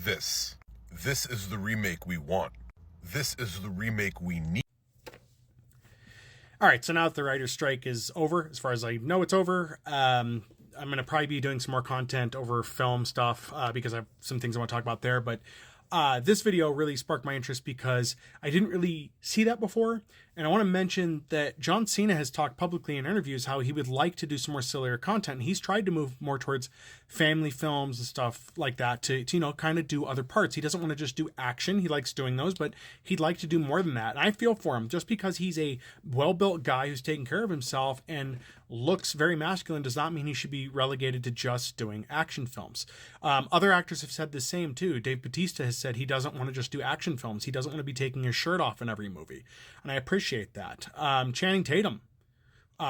This. This is the remake we want. This is the remake we need. All right, so now that the writer's strike is over, as far as I know it's over, I'm going to probably be doing some more content over film stuff because I have some things I want to talk about there. But this video really sparked my interest because I didn't really see that before. And I want to mention that John Cena has talked publicly in interviews how he would like to do some more sillier content. And he's tried to move more towards family films and stuff like that to you know, kind of do other parts. He doesn't want to just do action. He likes doing those, but he'd like to do more than that. And I feel for him. Just because he's a well-built guy who's taking care of himself and looks very masculine does not mean he should be relegated to just doing action films. Other actors have said the same too. Dave Bautista has said he doesn't want to just do action films. He doesn't want to be taking his shirt off in every movie. And I appreciate that. Channing Tatum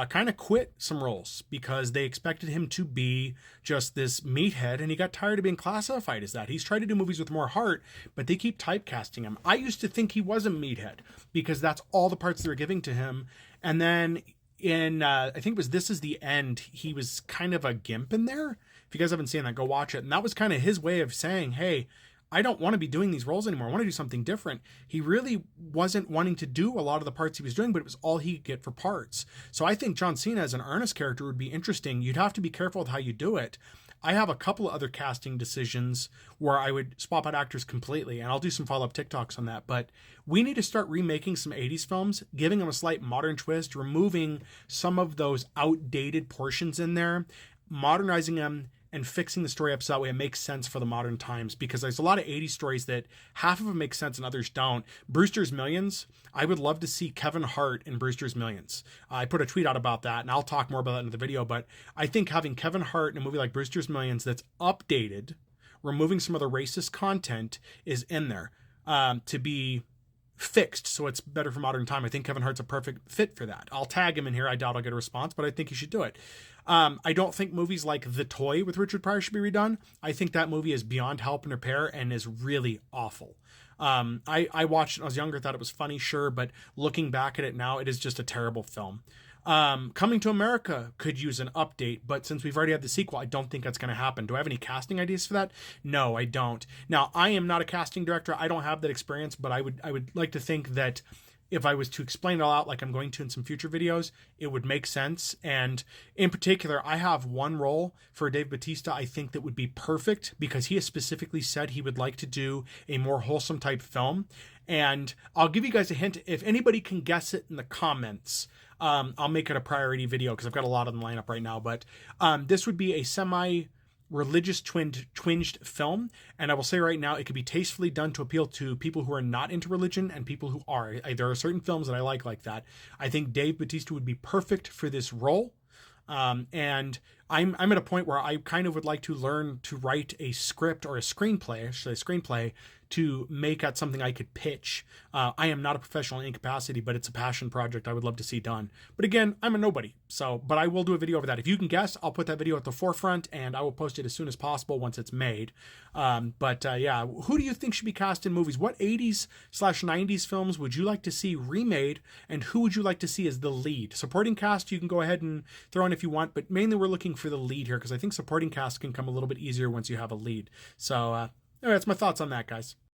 kind of quit some roles because they expected him to be just this meathead, and he got tired of being classified as that. He's tried to do movies with more heart, but they keep typecasting him. I used to think he was a meathead because that's all the parts they were giving to him. And then in, I think it was This Is the End, he was kind of a gimp in there. If you guys haven't seen that, go watch it. And that was kind of his way of saying, hey, I don't want to be doing these roles anymore. I want to do something different. He really wasn't wanting to do a lot of the parts he was doing, but it was all he could get for parts. So I think John Cena as an Ernest character would be interesting. You'd have to be careful with how you do it. I have a couple of other casting decisions where I would swap out actors completely, and I'll do some follow-up TikToks on that. But we need to start remaking some 80s films, giving them a slight modern twist, removing some of those outdated portions in there, modernizing them, and fixing the story up so that way it makes sense for the modern times, because there's a lot of 80s stories that half of them make sense and others don't. Brewster's Millions, I would love to see Kevin Hart in Brewster's Millions. I put a tweet out about that, and I'll talk more about that in the video, but I think having Kevin Hart in a movie like Brewster's Millions that's updated, removing some of the racist content is in there to be fixed so it's better for modern time. I think Kevin Hart's a perfect fit for that. I'll tag him in here. I doubt I'll get a response, but I think he should do it. I don't think movies like The Toy with Richard Pryor should be redone. I think that movie is beyond help and repair and is really awful. I watched it when I was younger, thought it was funny, sure, but looking back at it now, it is just a terrible film. Coming to America could use an update, but since we've already had the sequel, I don't think that's going to happen. Do I have any casting ideas for that? No, I don't. Now, I am not a casting director. I don't have that experience, but I would like to think that if I was to explain it all out like I'm going to in some future videos, it would make sense. And in particular, I have one role for Dave Bautista I think that would be perfect because he has specifically said he would like to do a more wholesome type film. And I'll give you guys a hint. If anybody can guess it in the comments, I'll make it a priority video because I've got a lot of them lined up right now. But this would be a semi-religious twinged film. And I will say right now, it could be tastefully done to appeal to people who are not into religion and people who are. There are certain films that I like that. I think Dave Bautista would be perfect for this role. And I'm at a point where I kind of would like to learn to write a script or a screenplay to make out something I could pitch. I am not a professional in any capacity, but it's a passion project I would love to see done. But again, I'm a nobody. But I will do a video over that. If you can guess, I'll put that video at the forefront and I will post it as soon as possible once it's made. Yeah, who do you think should be cast in movies? What 80s/90s films would you like to see remade? And who would you like to see as the lead? Supporting cast, you can go ahead and throw in if you want, but mainly we're looking for the lead here because I think supporting cast can come a little bit easier once you have a lead. So, that's my thoughts on that, guys.